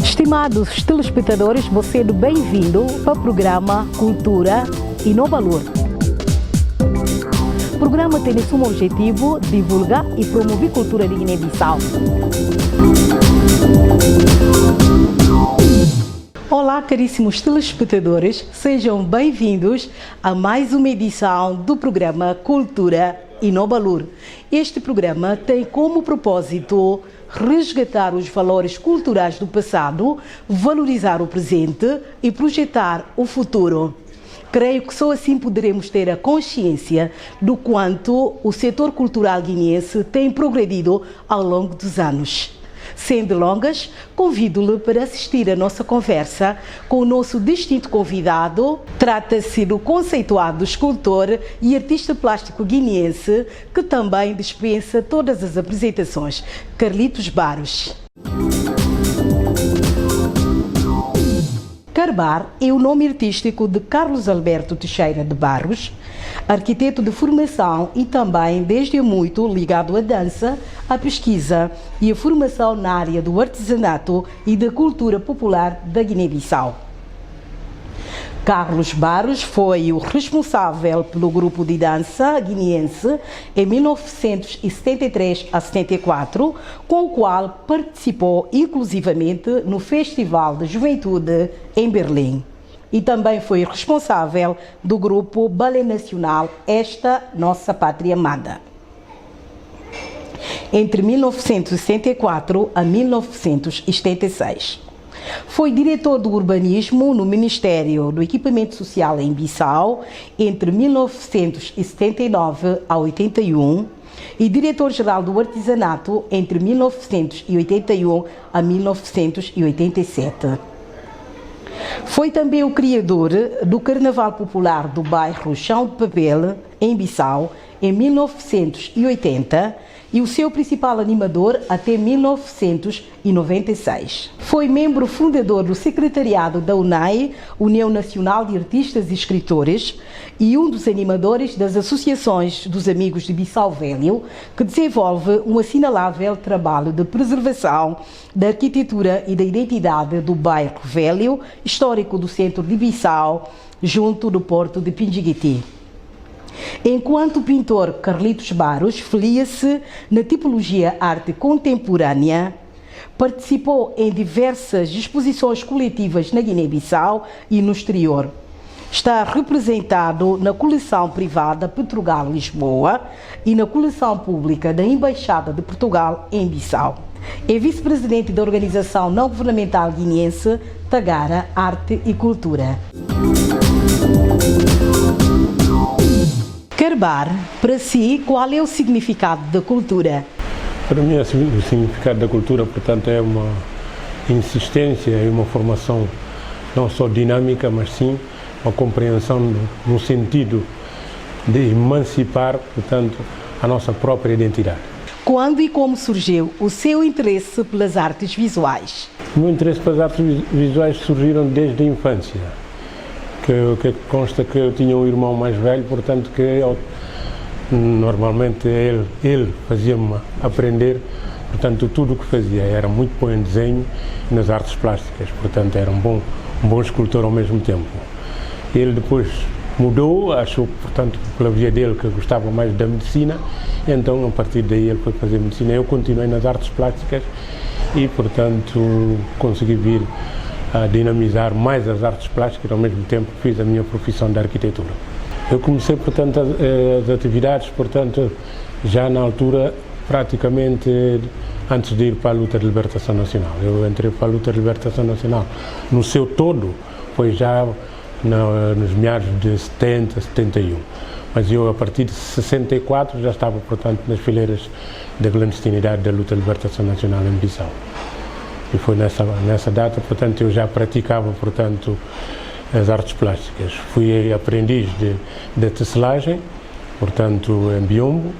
Estimados telespectadores, você é bem-vindo ao programa Cultura e No Valor. O programa tem como objetivo divulgar e promover a cultura de Guiné-Bissau. Olá, caríssimos telespectadores, sejam bem-vindos a mais uma edição do programa Cultura e No Valor. Este programa tem como propósito resgatar os valores culturais do passado, valorizar o presente e projetar o futuro. Creio que só assim poderemos ter a consciência do quanto o setor cultural guineense tem progredido ao longo dos anos. Sem delongas, convido-lhe para assistir à nossa conversa com o nosso distinto convidado. Trata-se do conceituado escultor e artista plástico guineense, que também dispensa todas as apresentações, Carlitos Barros. Carbar é o nome artístico de Carlos Alberto Teixeira de Barros, arquiteto de formação e também, desde muito, ligado à dança, à pesquisa e à formação na área do artesanato e da cultura popular da Guiné-Bissau. Carlos Barros foi o responsável pelo grupo de dança guineense em 1973 a 74, com o qual participou inclusivamente no Festival de Juventude em Berlim. E também foi responsável do grupo Ballet Nacional Esta Nossa Pátria Amada. Entre 1974 a 1976. Foi diretor do urbanismo no Ministério do Equipamento Social em Bissau entre 1979 a 81 e diretor-geral do artesanato entre 1981 a 1987. Foi também o criador do Carnaval Popular do bairro Chão de Papel, em Bissau, em 1980, e o seu principal animador até 1996. Foi membro fundador do secretariado da UNAI, União Nacional de Artistas e Escritores, e um dos animadores das associações dos Amigos de Bissau Velho, que desenvolve um assinalável trabalho de preservação da arquitetura e da identidade do bairro Velho, histórico do centro de Bissau, junto do porto de Pindiguiti. Enquanto o pintor Carlitos Barros filia-se na tipologia arte contemporânea, participou em diversas exposições coletivas na Guiné-Bissau e no exterior. Está representado na coleção privada Portugal Lisboa e na coleção pública da Embaixada de Portugal em Bissau. É vice-presidente da organização não-governamental guineense Tagara Arte e Cultura. Carbar, para si, qual é o significado da cultura? Para mim, o significado da cultura, portanto, é uma insistência e uma formação não só dinâmica, mas sim uma compreensão no sentido de emancipar, portanto, a nossa própria identidade. Quando e como surgiu o seu interesse pelas artes visuais? O meu interesse pelas artes visuais surgiram desde a infância. Que consta que eu tinha um irmão mais velho, portanto que normalmente ele fazia-me aprender, portanto tudo o que fazia. Era muito bom em desenho e nas artes plásticas, portanto era um bom escultor ao mesmo tempo. Ele depois mudou, achou, portanto, pela via dele que gostava mais da medicina, e então a partir daí ele foi fazer medicina. Eu continuei nas artes plásticas e, portanto, consegui vir a dinamizar mais as artes plásticas, ao mesmo tempo fiz a minha profissão de arquitetura. Eu comecei, portanto, as atividades, portanto, já na altura, praticamente antes de ir para a luta de libertação nacional. Eu entrei para a luta de libertação nacional no seu todo, foi já nos meados de 70, 71. Mas eu, a partir de 64, já estava, portanto, nas fileiras da clandestinidade da luta de libertação nacional em Bissau. E foi nessa data, portanto, eu já praticava, portanto, as artes plásticas. Fui aprendiz de tecelagem, portanto, em Biombo,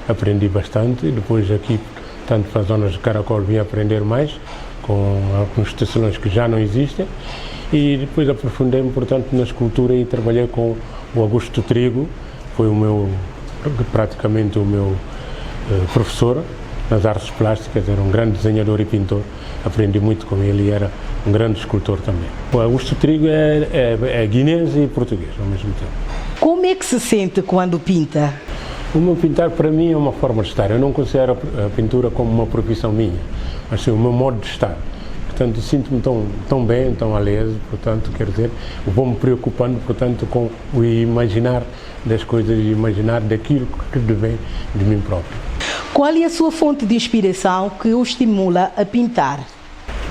aprendi bastante. Depois aqui, tanto para as zonas de Caracol, vim aprender mais, com alguns tecelões que já não existem. E depois aprofundei-me, portanto, na escultura e trabalhei com o Augusto Trigo, foi praticamente o meu professor, nas artes plásticas, era um grande desenhador e pintor, aprendi muito com ele e era um grande escultor também. O Augusto Trigo é guinês e português ao mesmo tempo. Como é que se sente quando pinta? O meu pintar para mim é uma forma de estar, eu não considero a pintura como uma profissão minha, mas sim o meu modo de estar. Portanto, sinto-me tão bem, tão alegre, portanto, quer dizer, vou-me preocupando, portanto, com o imaginar das coisas e imaginar daquilo que devém de mim próprio. Qual é a sua fonte de inspiração que o estimula a pintar?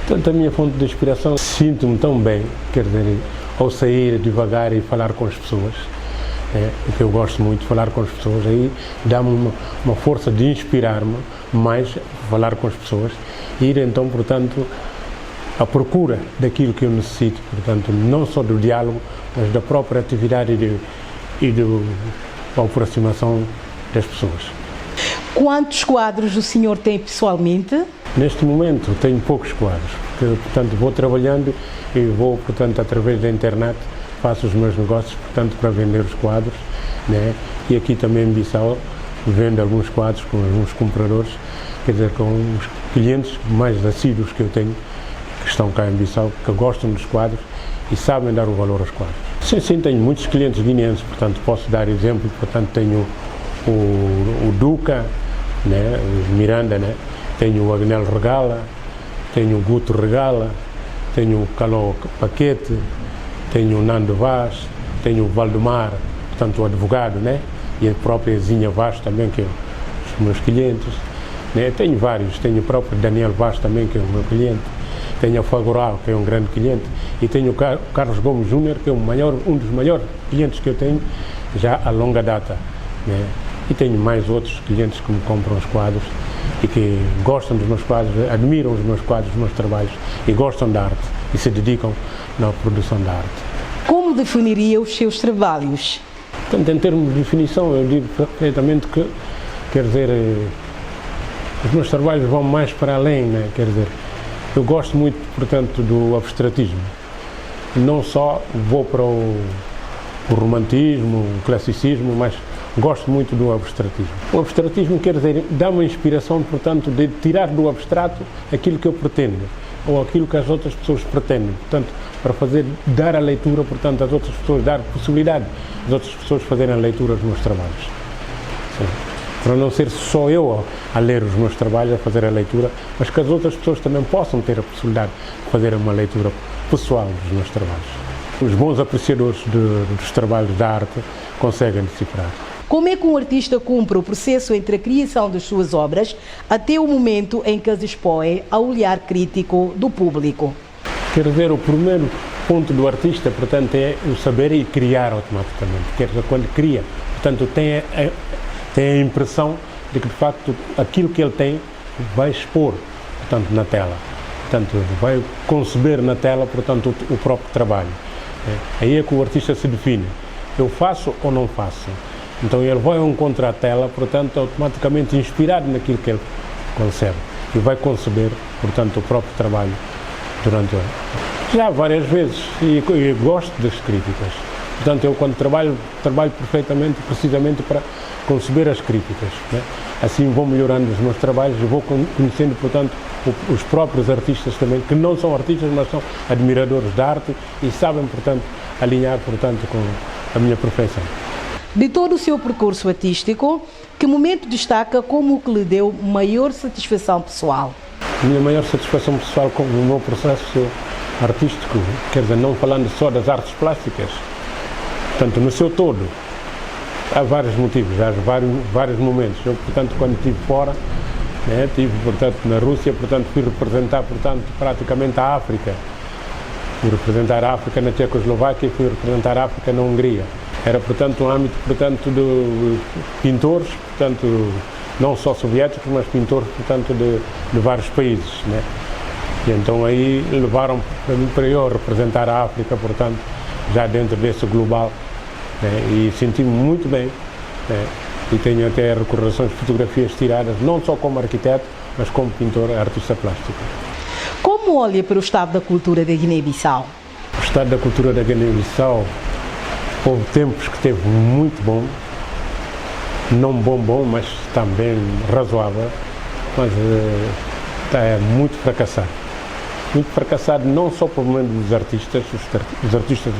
Portanto, a minha fonte de inspiração, sinto-me tão bem, quer dizer, ao sair devagar e falar com as pessoas, que eu gosto muito de falar com as pessoas, aí dá-me uma força de inspirar-me mais, falar com as pessoas, e ir então, portanto, à procura daquilo que eu necessito, portanto, não só do diálogo, mas da própria atividade e da aproximação das pessoas. Quantos quadros o senhor tem pessoalmente? Neste momento tenho poucos quadros, porque, portanto, vou trabalhando e vou, portanto, através da internet, faço os meus negócios, portanto, para vender os quadros, né? E aqui também em Bissau vendo alguns quadros com alguns compradores, quer dizer, com os clientes mais assíduos que eu tenho, que estão cá em Bissau, que gostam dos quadros e sabem dar o valor aos quadros. Sim, tenho muitos clientes guineenses, portanto, posso dar exemplo, portanto, tenho o Duca, né? O Miranda, né? Tenho o Agnel Regala, tenho o Guto Regala, tenho o Caló Paquete, tenho o Nando Vaz, tenho o Valdemar, portanto, o advogado, né? E a própria Zinha Vaz também, que é os meus clientes, né? Tenho vários, tenho o próprio Daniel Vaz também, que é o meu cliente, tenho o Fagoral, que é um grande cliente, e tenho o Carlos Gomes Júnior, que é um dos maiores clientes que eu tenho já a longa data, né? E tenho mais outros clientes que me compram os quadros e que gostam dos meus quadros, admiram os meus quadros, os meus trabalhos e gostam da arte e se dedicam na produção da arte. Como definiria os seus trabalhos? Portanto, em termos de definição, eu digo perfeitamente que, quer dizer, os meus trabalhos vão mais para além, né? Quer dizer, eu gosto muito, portanto, do abstratismo. Não só vou para o romantismo, o classicismo, mas gosto muito do abstratismo. O abstratismo, quer dizer, dá-me a inspiração, portanto, de tirar do abstrato aquilo que eu pretendo, ou aquilo que as outras pessoas pretendem, portanto, para dar a leitura, portanto, às outras pessoas, dar possibilidade às outras pessoas fazerem a leitura dos meus trabalhos. Sim. Para não ser só eu a ler os meus trabalhos, a fazer a leitura, mas que as outras pessoas também possam ter a possibilidade de fazer uma leitura pessoal dos meus trabalhos. Os bons apreciadores dos trabalhos da arte conseguem decifrar. Como é que um artista cumpre o processo entre a criação das suas obras até o momento em que as expõe ao olhar crítico do público? Quer dizer, o primeiro ponto do artista, portanto, é o saber e criar automaticamente. Quer dizer, quando cria, portanto, tem a impressão de que, de facto, aquilo que ele tem vai expor, portanto, na tela. Portanto, vai conceber na tela, portanto, o próprio trabalho. Aí é que o artista se define. Eu faço ou não faço? Então ele vai ao encontro à tela, portanto, automaticamente inspirado naquilo que ele concebe e vai conceber, portanto, o próprio trabalho durante o ano. Já várias vezes, e gosto das críticas. Portanto, eu quando trabalho perfeitamente, precisamente para conceber as críticas, né? Assim vou melhorando os meus trabalhos e vou conhecendo, portanto, os próprios artistas também, que não são artistas, mas são admiradores da arte e sabem, portanto, alinhar, portanto, com a minha perfeição. De todo o seu percurso artístico, que momento destaca como o que lhe deu maior satisfação pessoal? A minha maior satisfação pessoal com o meu processo artístico, quer dizer, não falando só das artes plásticas, portanto, no seu todo, há vários motivos, há vários momentos. Eu, portanto, quando estive fora, né, estive, portanto, na Rússia, portanto, fui representar, portanto, praticamente a África. Fui representar a África na Tchecoslováquia e fui representar a África na Hungria. Era, portanto, um âmbito, portanto, de pintores, portanto, não só soviéticos, mas pintores, portanto, de vários países, né? E então aí levaram para eu representar a África, portanto, já dentro desse global, né? E senti-me muito bem, né? E tenho até recordações de fotografias tiradas, não só como arquiteto, mas como pintor, artista plástico. Como olha para o estado da cultura da Guiné-Bissau? O estado da cultura da Guiné-Bissau, houve tempos que esteve muito bom, não bom, mas também razoável, mas está muito fracassado. Muito fracassado não só por meio dos artistas, os artistas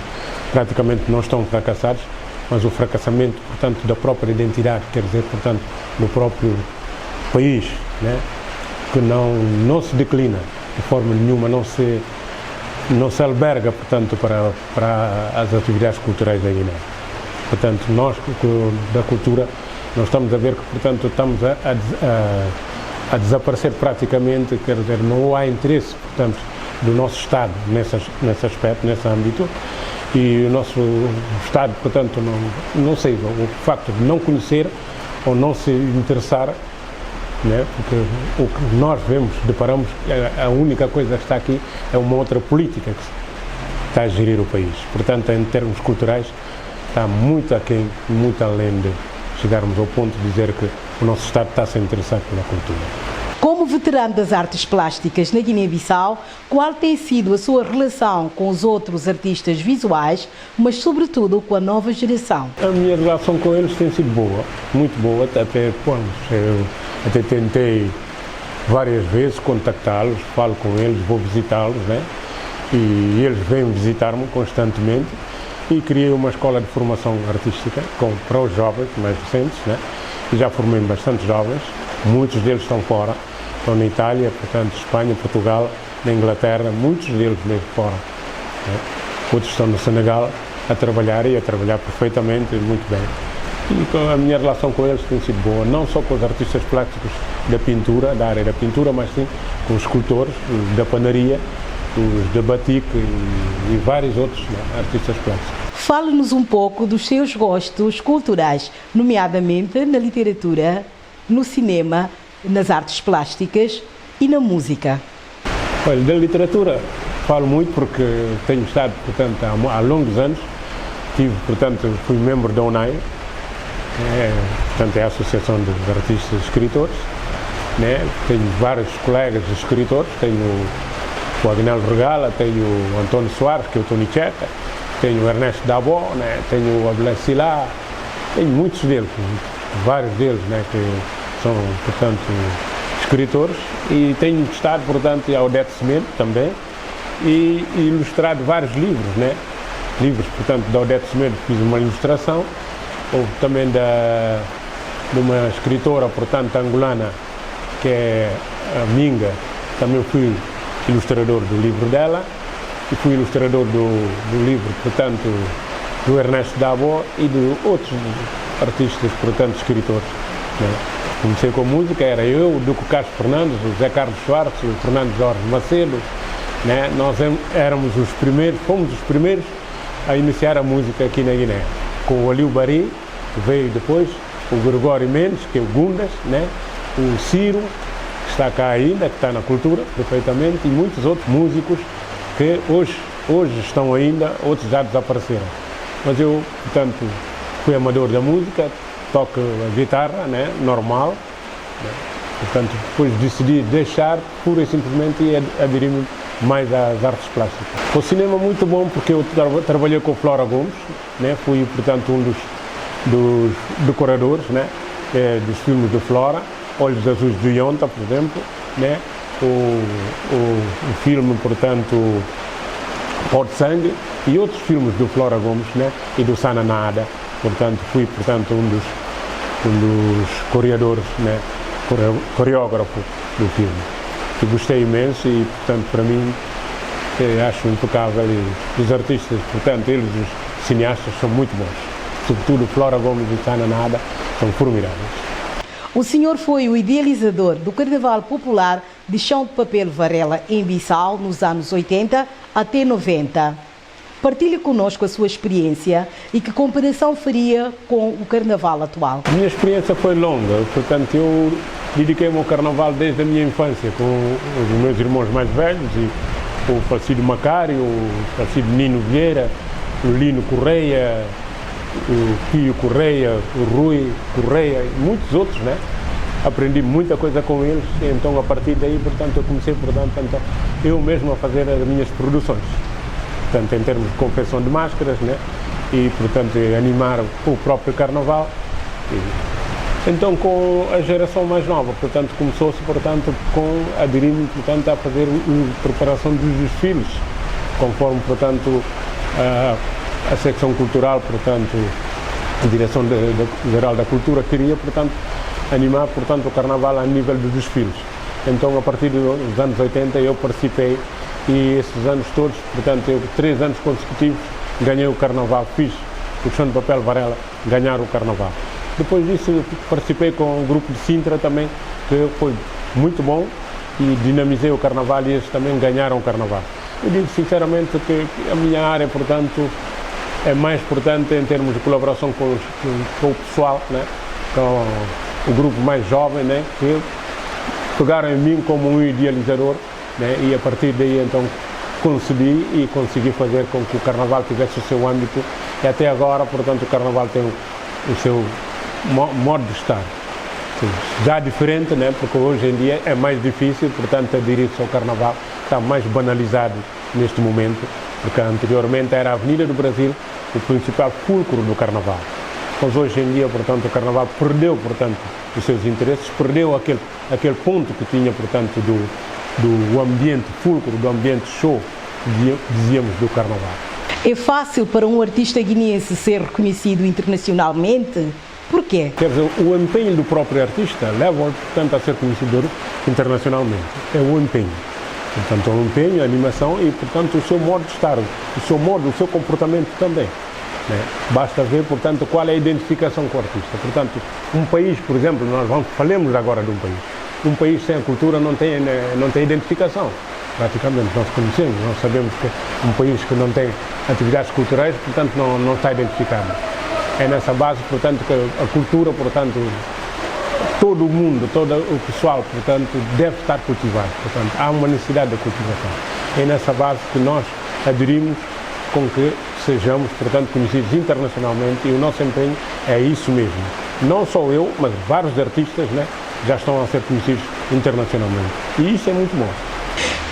praticamente não estão fracassados, mas o fracassamento, portanto, da própria identidade, quer dizer, portanto, do próprio país, né? Que não se declina de forma nenhuma, não se alberga, portanto, para as atividades culturais da Guiné. Portanto, nós, da cultura, nós estamos a ver que, portanto, estamos a desaparecer praticamente, quer dizer, não há interesse, portanto, do nosso Estado nesse aspecto, nesse âmbito, e o nosso Estado, portanto, não sei, o facto de não conhecer ou não se interessar, né, porque o que nós deparamos, a única coisa que está aqui é uma outra política que está a gerir o país. Portanto, em termos culturais, está muito aquém, muito além de chegarmos ao ponto de dizer que o nosso Estado está a se interessar pela cultura. Como veterano das artes plásticas na Guiné-Bissau, qual tem sido a sua relação com os outros artistas visuais, mas sobretudo com a nova geração? A minha relação com eles tem sido boa, muito boa, até eu até tentei várias vezes contactá-los, falo com eles, vou visitá-los, né? E eles vêm visitar-me constantemente, e criei uma escola de formação artística para os jovens mais recentes, né? E já formei bastante jovens, muitos deles estão fora, estão na Itália, portanto, Espanha, Portugal, na Inglaterra, muitos deles mesmo fora, né? Outros estão no Senegal a trabalhar perfeitamente, muito bem. E a minha relação com eles tem sido boa, não só com os artistas plásticos da pintura, da área da pintura, mas sim com os escultores, os da panaria, os da batik e vários outros, né, artistas plásticos. Fale-nos um pouco dos seus gostos culturais, nomeadamente na literatura, no cinema, nas artes plásticas e na música. Olha, da literatura falo muito porque tenho estado, portanto, há longos anos, fui membro da UNAI, portanto, é a Associação dos Artistas e Escritores, né? Tenho vários colegas escritores, tenho o Agnello Regala, tenho o António Soares, que é o Tony Cheta, tenho o Ernesto Dabó, né? Tenho o Abelé Silá, tenho muitos deles, vários deles, né? Que são, portanto, escritores, e tenho estado, portanto, a Odete Semedo também, e ilustrado vários livros, né? Livros, portanto, da Odete Semedo, fiz uma ilustração. Houve também de uma escritora, portanto, angolana, que é a Minga, também fui ilustrador do livro dela, e fui ilustrador do livro, portanto, do Ernesto Dabó e de outros artistas, portanto, escritores, né? Comecei com música, era eu, o Duque Castro Fernandes, o Zé Carlos Soares, o Fernando Jorge Macedo, né? Nós fomos os primeiros a iniciar a música aqui na Guiné, com o Aliu Bari, que veio depois, o Gregório Mendes, que é o Gundas, né? O Ciro, que está cá ainda, que está na cultura perfeitamente, e muitos outros músicos que hoje estão ainda, outros já desapareceram. Mas eu, portanto, fui amador da música, toco a guitarra, né? Normal, né? Portanto, depois decidi deixar pura e simplesmente e aderir-me mais às artes plásticas. O cinema muito bom porque eu trabalhei com o Flora Gomes, né? Fui, portanto, um dos decoradores, né? Dos filmes de Flora, Olhos Azuis do Ionta, por exemplo, né? O filme, portanto, Pó de Sangue, e outros filmes do Flora Gomes, né? E do Sana Nada, portanto, fui, portanto, um dos coreadores, né? Coreógrafo do filme. Eu gostei imenso e, portanto, para mim, acho impecável, e os artistas, portanto, eles, os cineastas, são muito bons. Sobretudo Flora Gomes e Sana Nada são formidáveis. O senhor foi o idealizador do Carnaval Popular de Chão de Papel Varela em Bissau nos anos 80 até 90. Partilhe conosco a sua experiência e que comparação faria com o Carnaval atual. A minha experiência foi longa, portanto eu dediquei-me ao Carnaval desde a minha infância com os meus irmãos mais velhos, e o falecido Macário, o falecido Nino Vieira, o Lino Correia, o Pio Correia, o Rui Correia e muitos outros, né? Aprendi muita coisa com eles, e então a partir daí, portanto, eu comecei, portanto, então, eu mesmo a fazer as minhas produções, portanto, em termos de confecção de máscaras, né? E, portanto, animar o próprio Carnaval. E Então, com a geração mais nova, portanto, começou-se, portanto, aderindo, portanto, a fazer a preparação dos desfiles, conforme, portanto, a secção cultural, portanto, a Direção-Geral da Cultura queria, portanto, animar, portanto, o Carnaval a nível dos desfiles. Então, a partir dos anos 80, eu participei e esses anos todos, portanto, eu 3 anos consecutivos ganhei o Carnaval, fiz o Chão de Papel Varela ganhar o Carnaval. Depois disso, participei com o grupo de Sintra também, que foi muito bom e dinamizei o Carnaval e eles também ganharam o Carnaval. Eu digo sinceramente que a minha área, portanto, é mais importante em termos de colaboração com o pessoal, né? Com o grupo mais jovem, né? Que pegaram em mim como um idealizador, né? E a partir daí então concebi e consegui fazer com que o Carnaval tivesse o seu âmbito e até agora, portanto, o Carnaval tem o seu modo de estar. Já diferente, né? Porque hoje em dia é mais difícil, portanto, aderir-se ao Carnaval, está mais banalizado neste momento, porque anteriormente era a Avenida do Brasil o principal fulcro do Carnaval. Mas hoje em dia, portanto, o Carnaval perdeu, portanto, os seus interesses, perdeu aquele ponto que tinha, portanto, do ambiente fulcro, do ambiente show, dizíamos, do Carnaval. É fácil para um artista guineense ser reconhecido internacionalmente? Porquê? Quer dizer, o empenho do próprio artista leva-o, portanto, a ser conhecido internacionalmente. É o empenho. Portanto, o empenho, a animação e, portanto, o seu modo de estar, o seu comportamento também. Né? Basta ver, portanto, qual é a identificação com o artista. Portanto, um país, por exemplo, falemos agora de um país. Um país sem a cultura não tem identificação. Praticamente, nós conhecemos, nós sabemos que um país que não tem atividades culturais, portanto, não está identificado. É nessa base, portanto, que a cultura, portanto, todo o mundo, todo o pessoal, portanto, deve estar cultivado. Portanto, há uma necessidade de cultivação. É nessa base que nós aderimos com que sejamos, portanto, conhecidos internacionalmente e o nosso empenho é isso mesmo. Não só eu, mas vários artistas, né, já estão a ser conhecidos internacionalmente. E isso é muito bom.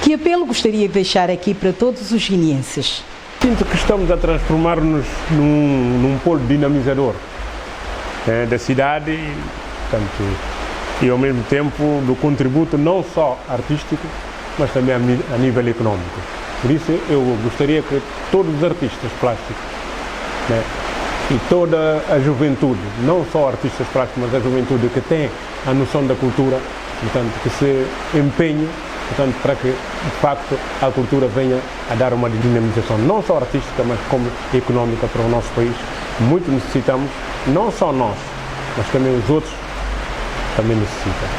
Que apelo gostaria de deixar aqui para todos os guineenses? Sinto que estamos a transformar-nos num polo dinamizador da cidade e ao mesmo tempo do contributo não só artístico, mas também a nível económico. Por isso eu gostaria que todos os artistas plásticos, né, e toda a juventude, não só artistas plásticos, mas a juventude que tem a noção da cultura, portanto, que se empenhe, portanto, para que, de facto, a cultura venha a dar uma dinamização, não só artística, mas como económica para o nosso país. Muito necessitamos, não só nós, mas também os outros também necessitam.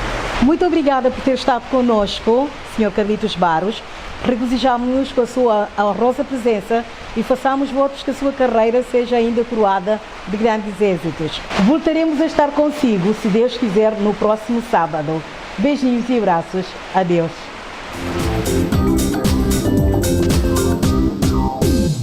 Muito obrigada por ter estado connosco, Sr. Carlitos Barros. Regozijamos-nos com a sua honrosa presença e façamos votos que a sua carreira seja ainda coroada de grandes êxitos. Voltaremos a estar consigo, se Deus quiser, no próximo sábado. Beijinhos e abraços. Adeus.